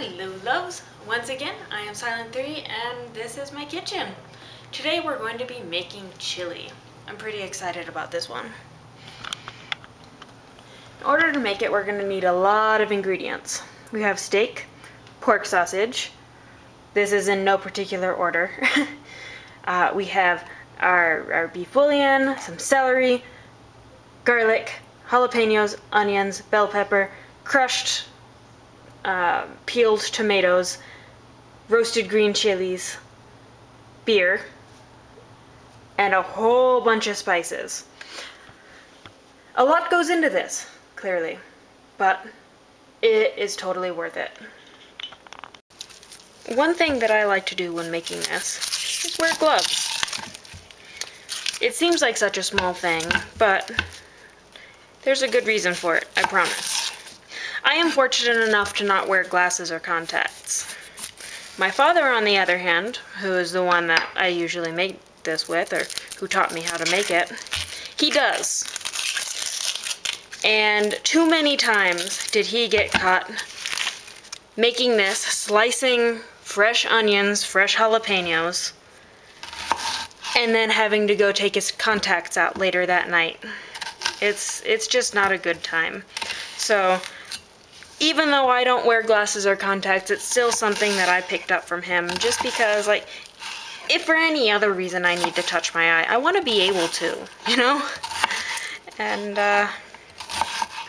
Hello loves! Once again, I am Silent3 and this is my kitchen. Today we're going to be making chili. I'm pretty excited about this one. In order to make it, we're going to need a lot of ingredients. We have steak, pork sausage. This is in no particular order. We have our beef bouillon, some celery, garlic, jalapenos, onions, bell pepper, crushed peeled tomatoes, roasted green chilies, beer, and a whole bunch of spices. A lot goes into this, clearly, but it is totally worth it. One thing that I like to do when making this is wear gloves. It seems like such a small thing, but there's a good reason for it, I promise. I am fortunate enough to not wear glasses or contacts. My father, on the other hand, who is the one that I usually make this with, or who taught me how to make it, he does. And too many times did he get caught making this, slicing fresh onions, fresh jalapenos, and then having to go take his contacts out later that night. It's just not a good time. So even though I don't wear glasses or contacts, it's still something that I picked up from him, just because, like, if for any other reason I need to touch my eye, I want to be able to, you know? And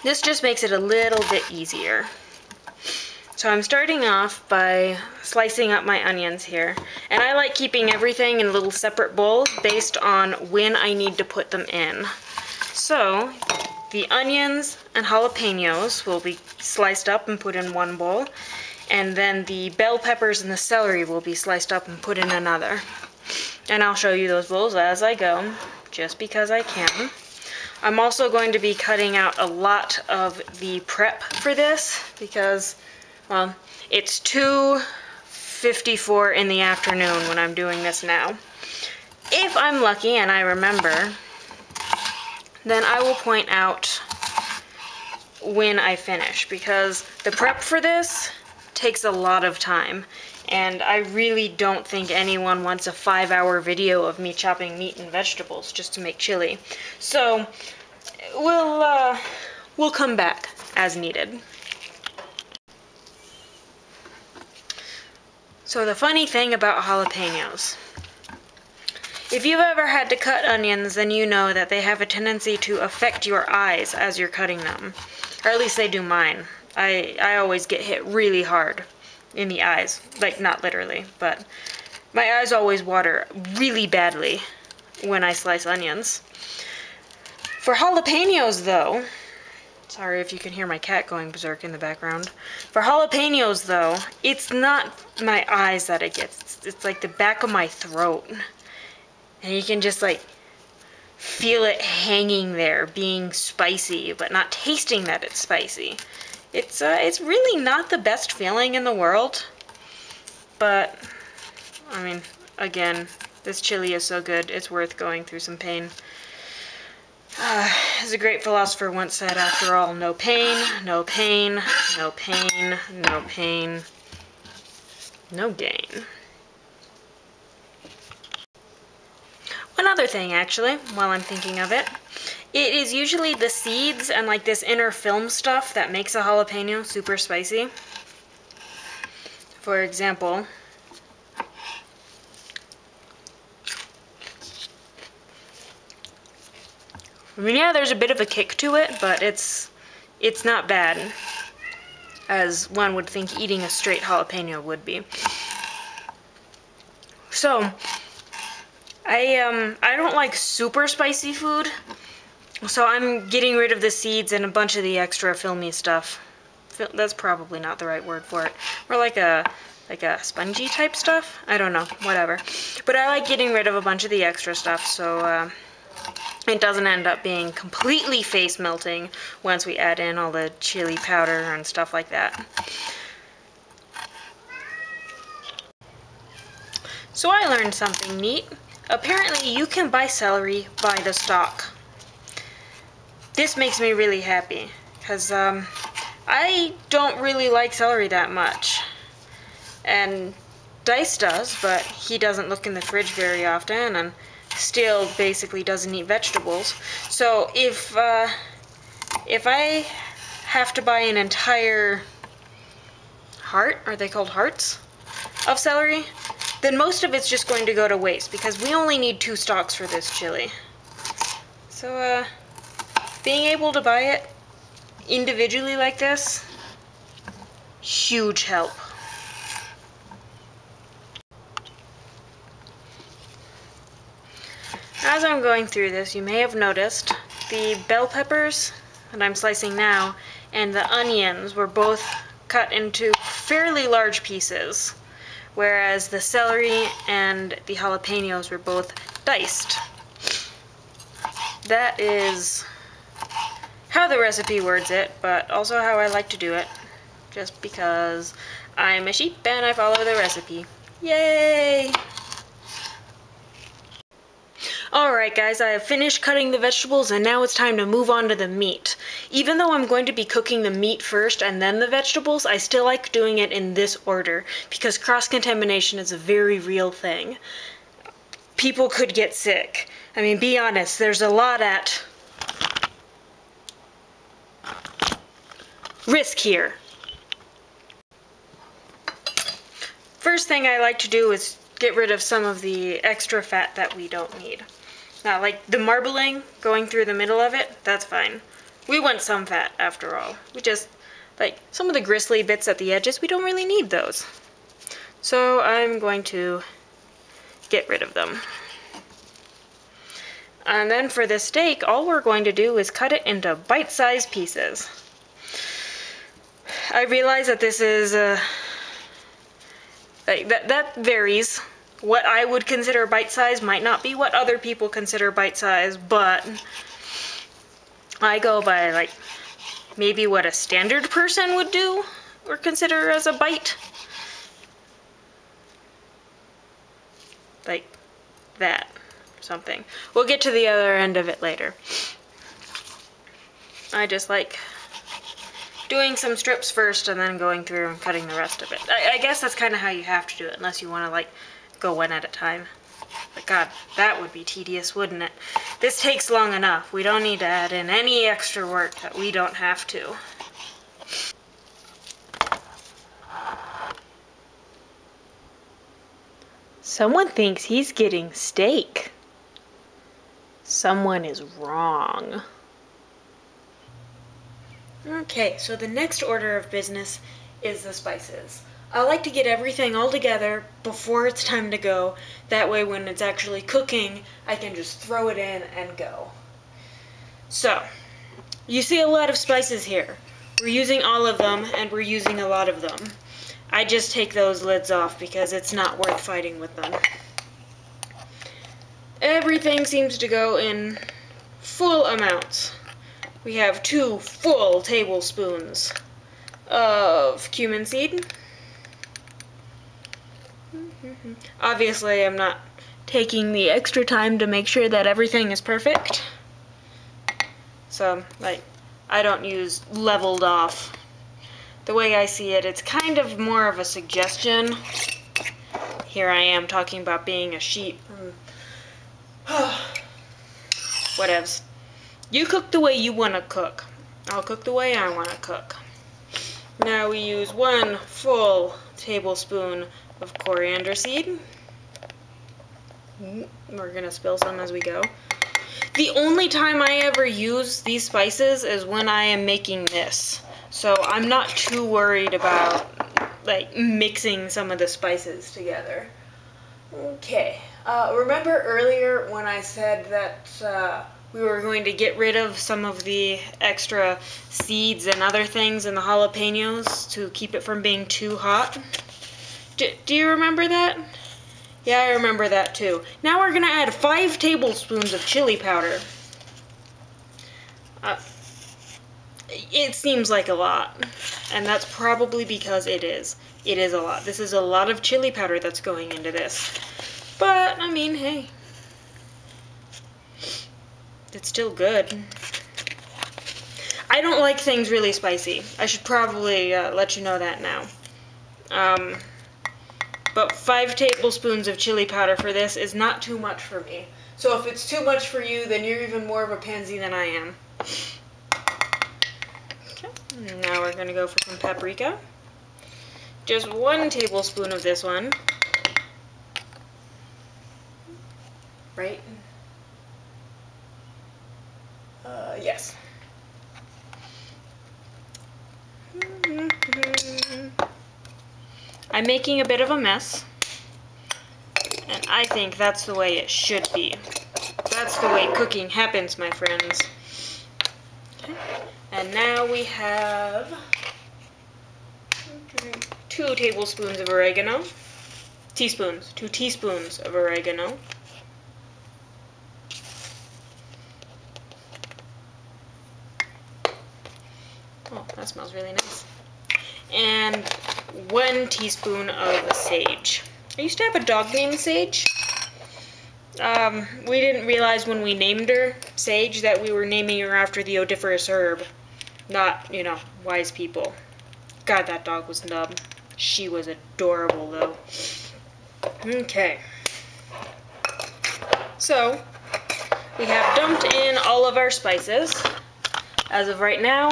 this just makes it a little bit easier. So I'm starting off by slicing up my onions here, and I like keeping everything in little separate bowls based on when I need to put them in. So the onions and jalapenos will be sliced up and put in one bowl, and then the bell peppers and the celery will be sliced up and put in another. And I'll show you those bowls as I go, just because I can. I'm also going to be cutting out a lot of the prep for this because, well, it's 2:54 in the afternoon when I'm doing this now. If I'm lucky and I remember, then I will point out when I finish, because the prep for this takes a lot of time, and I really don't think anyone wants a 5-hour video of me chopping meat and vegetables just to make chili. So we'll come back as needed. So the funny thing about jalapenos, if you've ever had to cut onions, then you know that they have a tendency to affect your eyes as you're cutting them. Or at least they do mine. I always get hit really hard in the eyes. Like, not literally, but my eyes always water really badly when I slice onions. For jalapenos, though, sorry if you can hear my cat going berserk in the background. For jalapenos, though, it's not my eyes that it gets. It's like the back of my throat. And you can just, like, feel it hanging there, being spicy, but not tasting that it's spicy. It's really not the best feeling in the world. But, I mean, again, this chili is so good, it's worth going through some pain. As a great philosopher once said, after all, no pain, no pain, no pain, no pain, no gain. One other thing, actually, while I'm thinking of it, it is usually the seeds and like this inner film stuff that makes a jalapeno super spicy. For example, I mean, yeah, there's a bit of a kick to it, but it's not bad, as one would think eating a straight jalapeno would be. So I don't like super spicy food, so I'm getting rid of the seeds and a bunch of the extra filmy stuff. That's probably not the right word for it. Or like a spongy type stuff? I don't know, whatever. But I like getting rid of a bunch of the extra stuff, so it doesn't end up being completely face melting once we add in all the chili powder and stuff like that. So I learned something neat. Apparently you can buy celery by the stalk. This makes me really happy, because I don't really like celery that much. And Dice does, but he doesn't look in the fridge very often and still basically doesn't eat vegetables. So if I have to buy an entire heart, are they called hearts, of celery, then most of it's just going to go to waste because we only need 2 stalks for this chili. So being able to buy it individually like this, huge help. As I'm going through this, you may have noticed the bell peppers that I'm slicing now and the onions were both cut into fairly large pieces, whereas the celery and the jalapenos were both diced. That is how the recipe words it, but also how I like to do it, just because I'm a sheep and I follow the recipe. Yay! Alright guys, I have finished cutting the vegetables and now it's time to move on to the meat. Even though I'm going to be cooking the meat first and then the vegetables, I still like doing it in this order because cross-contamination is a very real thing. People could get sick. I mean, be honest, there's a lot at risk here. First thing I like to do is get rid of some of the extra fat that we don't need. Now, like the marbling going through the middle of it, that's fine. We want some fat after all. We just, like some of the gristly bits at the edges, we don't really need those. So I'm going to get rid of them. And then for the steak, all we're going to do is cut it into bite-sized pieces. I realize that this is like that varies. What I would consider bite-sized might not be what other people consider bite-sized, but I go by like maybe what a standard person would do or consider as a bite. Like that or something. We'll get to the other end of it later. I just like doing some strips first and then going through and cutting the rest of it. I guess that's kind of how you have to do it, unless you want to like go one at a time. But God, that would be tedious, wouldn't it? This takes long enough. We don't need to add in any extra work that we don't have to. Someone thinks he's getting steak. Someone is wrong. Okay, so the next order of business is the spices. I like to get everything all together before it's time to go. That way when it's actually cooking, I can just throw it in and go. So, you see a lot of spices here. We're using all of them, and we're using a lot of them. I just take those lids off because it's not worth fighting with them. Everything seems to go in full amounts. We have 2 full tablespoons of cumin seed. Obviously, I'm not taking the extra time to make sure that everything is perfect. So, like, I don't use leveled off. The way I see it, it's kind of more of a suggestion. Here I am talking about being a sheep. Whatevs. You cook the way you want to cook. I'll cook the way I want to cook. Now we use 1 full tablespoon of coriander seed. We're gonna spill some as we go. The only time I ever use these spices is when I am making this. So I'm not too worried about like mixing some of the spices together. Okay. Remember earlier when I said that we were going to get rid of some of the extra seeds and other things in the jalapenos to keep it from being too hot? Do you remember that? Yeah, I remember that too. Now we're gonna add 5 tablespoons of chili powder. It seems like a lot, and that's probably because it is. It is a lot. This is a lot of chili powder that's going into this. But, I mean, hey. It's still good. I don't like things really spicy. I should probably let you know that now. But 5 tablespoons of chili powder for this is not too much for me. So if it's too much for you, then you're even more of a pansy than I am. Okay, now we're going to go for some paprika. Just 1 tablespoon of this one. Right? Yes. I'm making a bit of a mess, and I think that's the way it should be. That's the way cooking happens, my friends. Okay. And now we have 2 tablespoons of oregano. Teaspoons. 2 teaspoons of oregano. Oh, that smells really nice. And 1 teaspoon of sage. I used to have a dog named Sage. We didn't realize when we named her Sage that we were naming her after the odoriferous herb. Not, you know, wise people. God, that dog was dumb. She was adorable, though. Okay. So, we have dumped in all of our spices. As of right now,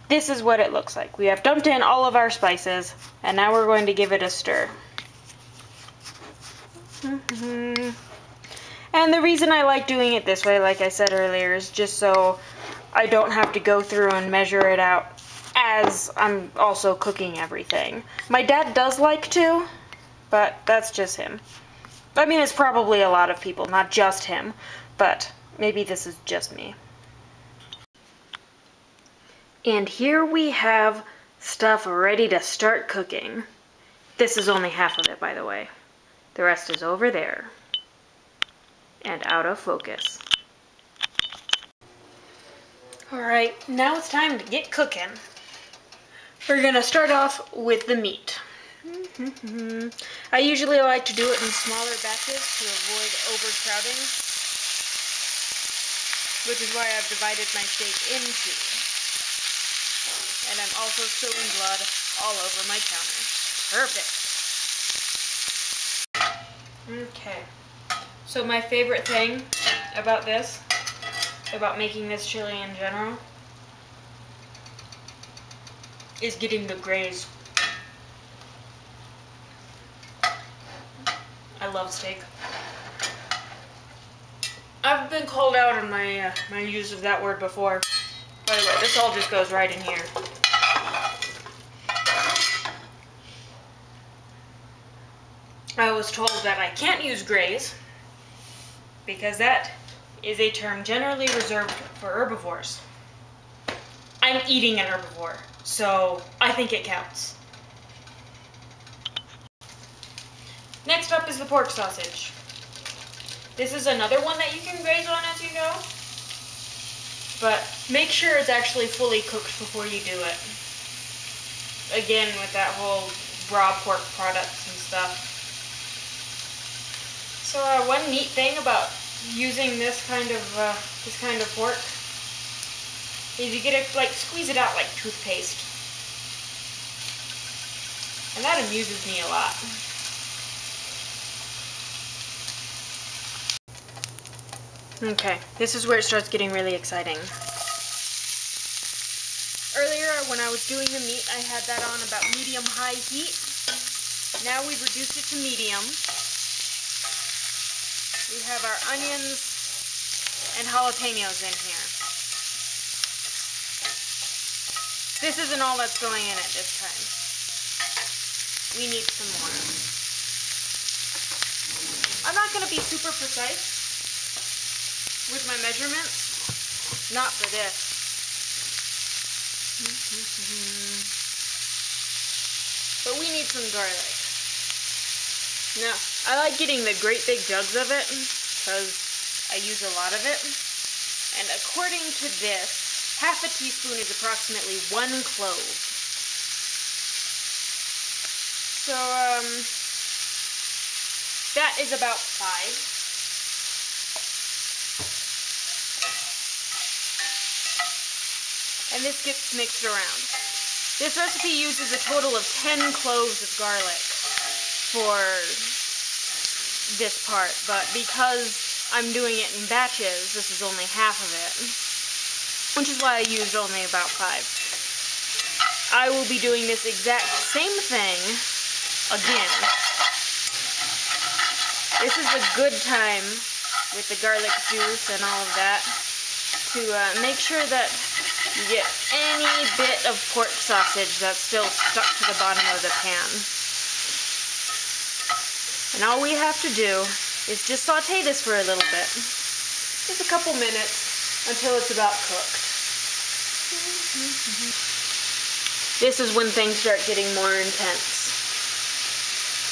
this is what it looks like. We have dumped in all of our spices, and now we're going to give it a stir. And the reason I like doing it this way, like I said earlier, is just so I don't have to go through and measure it out as I'm also cooking everything. My dad does like to, but that's just him. I mean, it's probably a lot of people, not just him, but maybe this is just me. And here we have stuff ready to start cooking. This is only half of it, by the way. The rest is over there and out of focus. Alright, now it's time to get cooking. We're gonna start off with the meat. I usually like to do it in smaller batches to avoid overcrowding, which is why I've divided my steak in 2. And I'm also spilling blood all over my counter. Perfect. Okay. So my favorite thing about this, about making this chili in general, is getting the graze. I love steak. I've been called out on my my use of that word before. By the way, this all just goes right in here. I was told that I can't use graze because that is a term generally reserved for herbivores. I'm eating an herbivore, so I think it counts. Next up is the pork sausage. This is another one that you can graze on as you go, but make sure it's actually fully cooked before you do it. Again, with that whole raw pork products and stuff. So one neat thing about using this kind of pork is you get to like squeeze it out like toothpaste, and that amuses me a lot. Okay, this is where it starts getting really exciting. Earlier, when I was doing the meat, I had that on about medium-high heat. Now we've reduced it to medium. We have our onions and jalapenos in here. This isn't all that's going in it this time. We need some more. I'm not going to be super precise with my measurements. Not for this. But we need some garlic. Now, I like getting the great big jugs of it because I use a lot of it. And according to this, half a teaspoon is approximately 1 clove. So, that is about 5. And this gets mixed around. This recipe uses a total of 10 cloves of garlic for this part, but because I'm doing it in batches, this is only half of it, which is why I used only about 5. I will be doing this exact same thing again. This is a good time with the garlic juice and all of that to make sure that you get any bit of pork sausage that's still stuck to the bottom of the pan. And all we have to do is just saute this for a little bit. Just a couple minutes until it's about cooked. This is when things start getting more intense.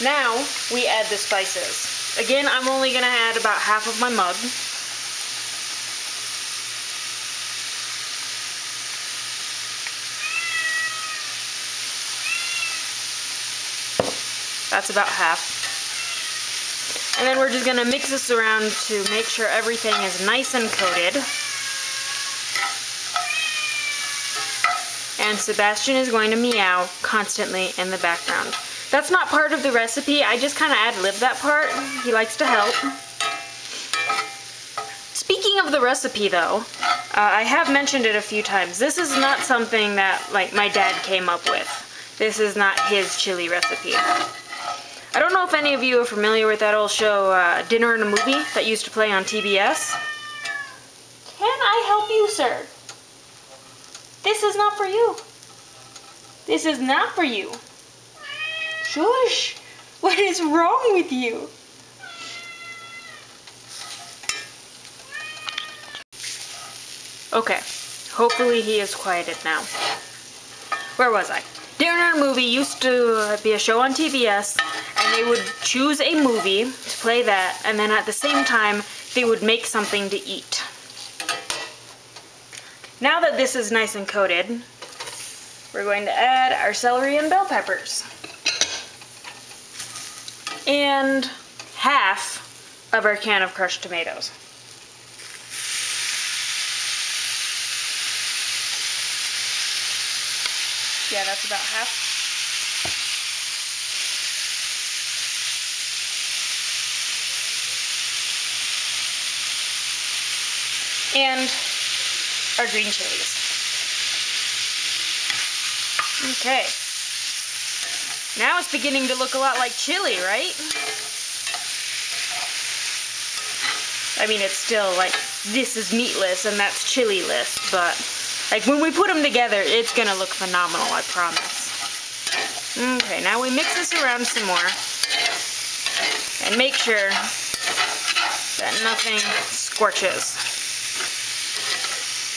Now we add the spices. Again, I'm only going to add about half of my mug. That's about half. And then we're just going to mix this around to make sure everything is nice and coated. And Sebastian is going to meow constantly in the background. That's not part of the recipe, I just kind of ad-lib that part. He likes to help. Speaking of the recipe though, I have mentioned it a few times. This is not something that like my dad came up with. This is not his chili recipe. I don't know if any of you are familiar with that old show, Dinner and a Movie, that used to play on TBS. Can I help you, sir? This is not for you. This is not for you. Shush! What is wrong with you? Okay, hopefully he is quieted now. Where was I? Dinner and a Movie used to be a show on TBS, and they would choose a movie to play that, and then at the same time, they would make something to eat. Now that this is nice and coated, we're going to add our celery and bell peppers. And half of our can of crushed tomatoes. Yeah, that's about half. And our green chilies. Okay. Now it's beginning to look a lot like chili, right? I mean, it's still like, this is meatless and that's chili-less, but like when we put them together, it's gonna look phenomenal, I promise. Okay, now we mix this around some more and make sure that nothing scorches.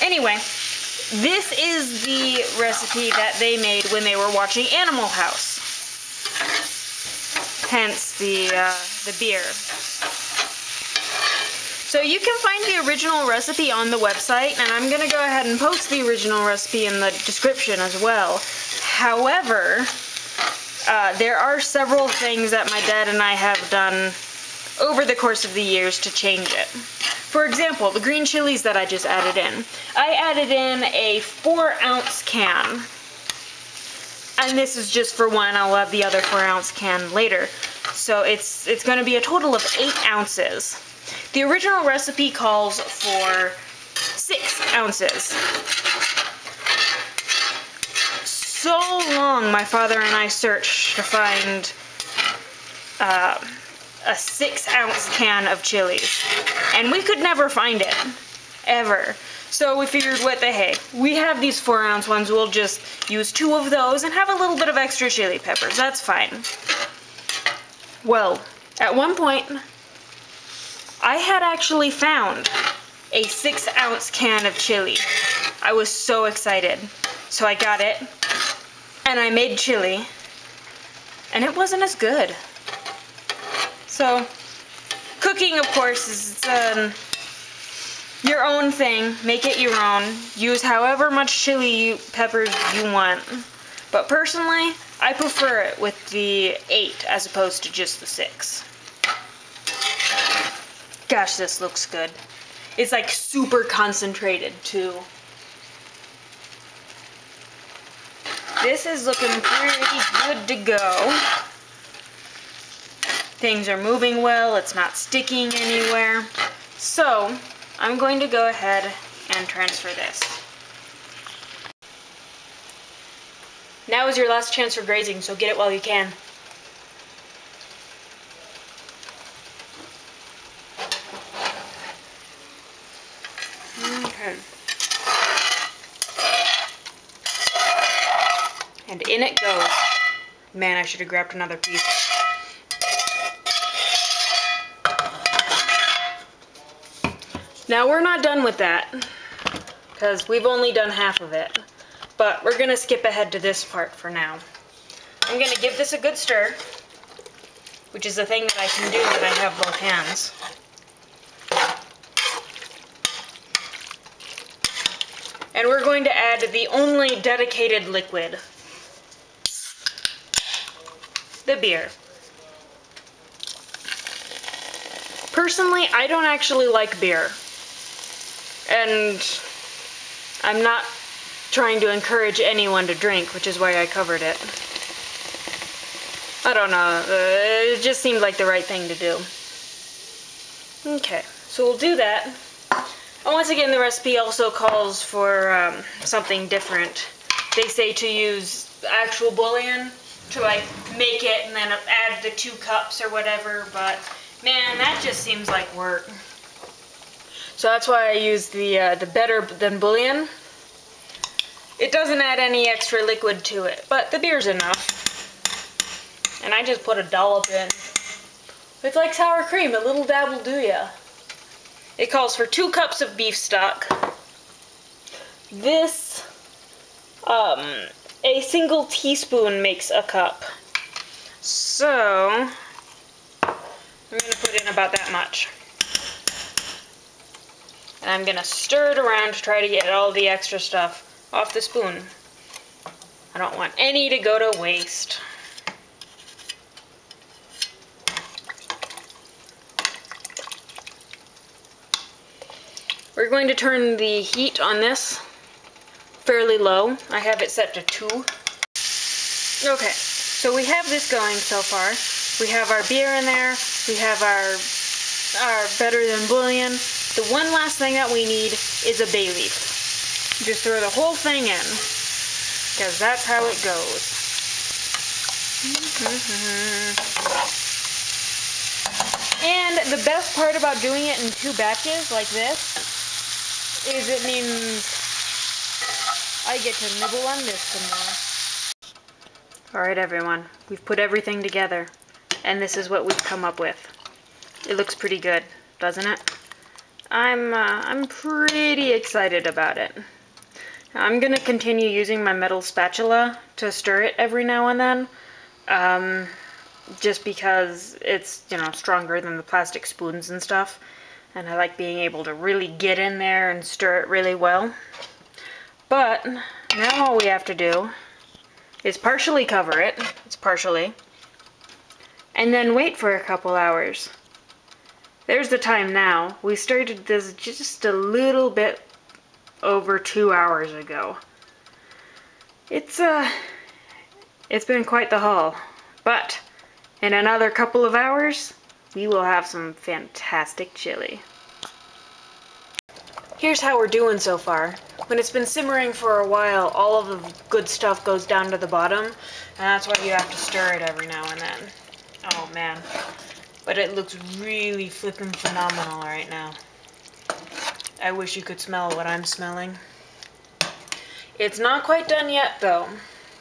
Anyway, this is the recipe that they made when they were watching Animal House. Hence the beer. So you can find the original recipe on the website, and I'm going to go ahead and post the original recipe in the description as well. However, there are several things that my dad and I have done over the course of the years to change it. For example, the green chilies that I just added in. I added in a 4-ounce can. And this is just for one. I'll have the other 4-ounce can later. So it's going to be a total of 8 ounces. The original recipe calls for 6 ounces. So long my father and I searched to find a 6-ounce can of chilies, and we could never find it, ever. So we figured, what the hey, we have these 4-ounce ones, we'll just use 2 of those and have a little bit of extra chili peppers, that's fine. Well, at one point, I had actually found a 6-ounce can of chili. I was so excited. So I got it, and I made chili, and it wasn't as good. So, cooking, of course, is your own thing. Make it your own. Use however much chili peppers you want. But personally, I prefer it with the 8 as opposed to just the 6. Gosh, this looks good. It's like super concentrated too. this is looking pretty good to go. Things are moving well, it's not sticking anywhere. So, I'm going to go ahead and transfer this. Now is your last chance for grazing, so get it while you can. Okay. And in it goes. Man, I should have grabbed another piece. Now we're not done with that, because we've only done half of it. But we're going to skip ahead to this part for now. I'm going to give this a good stir, which is a thing that I can do when I have both hands. And we're going to add the only dedicated liquid, the beer. Personally, I don't actually like beer. And I'm not trying to encourage anyone to drink, which is why I covered it. I don't know, it just seemed like the right thing to do. Okay, so we'll do that. And once again, the recipe also calls for something different. They say to use actual bouillon to like make it and then add the 2 cups or whatever, but man, that just seems like work. So that's why I use the better than bouillon. It doesn't add any extra liquid to it, but the beer's enough. And I just put a dollop in. It's like sour cream, a little dab will do ya. It calls for 2 cups of beef stock. This, a single teaspoon makes a cup. So, I'm going to put in about that much. And I'm going to stir it around to try to get all the extra stuff off the spoon. I don't want any to go to waste. We're going to turn the heat on this fairly low. I have it set to 2. Okay, so we have this going so far. We have our beer in there. We have our better than bouillon. The one last thing that we need is a bay leaf. Just throw the whole thing in, because that's how it goes. And the best part about doing it in 2 batches like this is it means I get to nibble on this some more. Alright everyone, we've put everything together, and this is what we've come up with. It looks pretty good, doesn't it? I'm pretty excited about it. I'm gonna continue using my metal spatula to stir it every now and then, just because it's, you know, stronger than the plastic spoons and stuff, and I like being able to really get in there and stir it really well. But now all we have to do is partially cover it, and then wait for a couple hours. There's the time now. We started this just a little bit over 2 hours ago. It's been quite the haul, but in another couple of hours we will have some fantastic chili. Here's how we're doing so far. When it's been simmering for a while, all of the good stuff goes down to the bottom, and that's why you have to stir it every now and then. Oh man, but it looks really flippin' phenomenal right now. I wish you could smell what I'm smelling. It's not quite done yet though,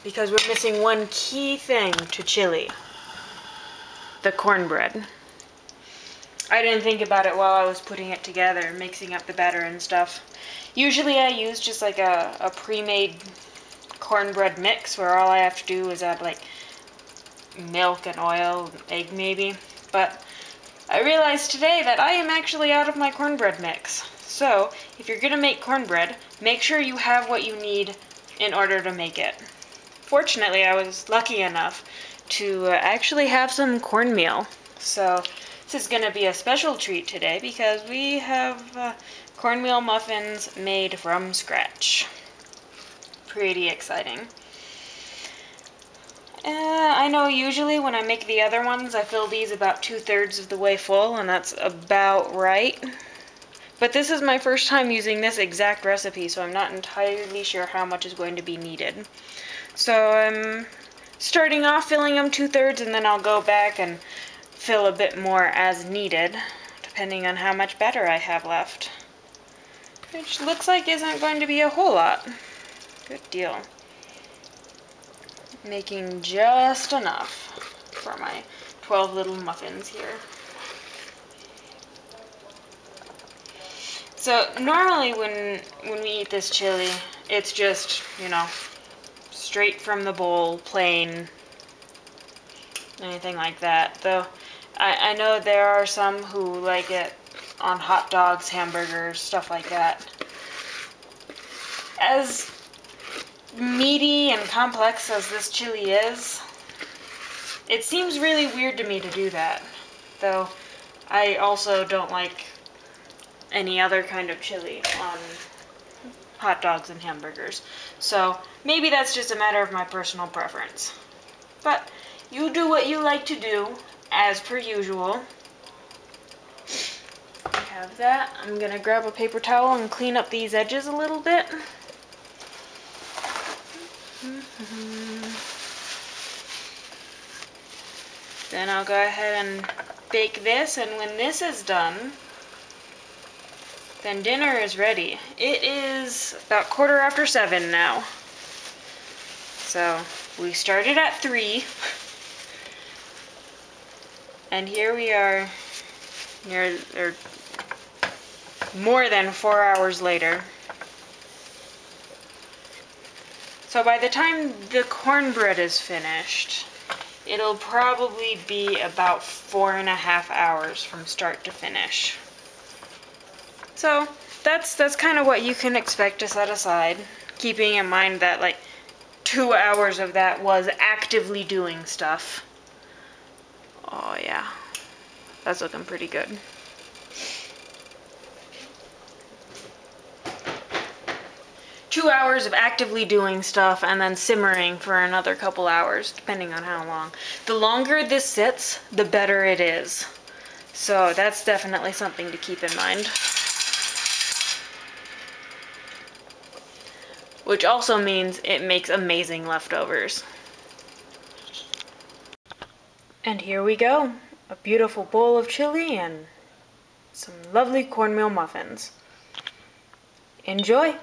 because we're missing one key thing to chili. The cornbread. I didn't think about it while I was putting it together, mixing up the batter and stuff. Usually I use just like a pre-made cornbread mix where all I have to do is add like milk and oil, egg maybe. But I realized today that I am actually out of my cornbread mix. So, if you're gonna make cornbread, make sure you have what you need in order to make it. Fortunately, I was lucky enough to actually have some cornmeal. So, this is gonna be a special treat today because we have cornmeal muffins made from scratch. Pretty exciting. I know usually when I make the other ones, I fill these about 2/3 of the way full, and that's about right. But this is my first time using this exact recipe, so I'm not entirely sure how much is going to be needed. So I'm starting off filling them 2/3, and then I'll go back and fill a bit more as needed, depending on how much batter I have left. Which looks like isn't going to be a whole lot. Good deal. Making just enough for my 12 little muffins here. So normally when we eat this chili, it's just, you know, straight from the bowl, plain, anything like that. Though I know there are some who like it on hot dogs, hamburgers, stuff like that. As meaty and complex as this chili is, it seems really weird to me to do that. Though I also don't like any other kind of chili on hot dogs and hamburgers. So maybe that's just a matter of my personal preference. But you do what you like to do, as per usual. I have that. I'm gonna grab a paper towel and clean up these edges a little bit. Then I'll go ahead and bake this, and when this is done, then dinner is ready. It is about 7:15 now. So we started at 3, and here we are more than 4 hours later. So by the time the cornbread is finished, it'll probably be about 4.5 hours from start to finish. So that's kind of what you can expect to set aside, keeping in mind that like 2 hours of that was actively doing stuff. Oh yeah, that's looking pretty good. Two hours of actively doing stuff and then simmering for another couple hours, depending on how long. The longer this sits, the better it is. So that's definitely something to keep in mind. Which also means it makes amazing leftovers. And here we go. A beautiful bowl of chili and some lovely cornmeal muffins. Enjoy!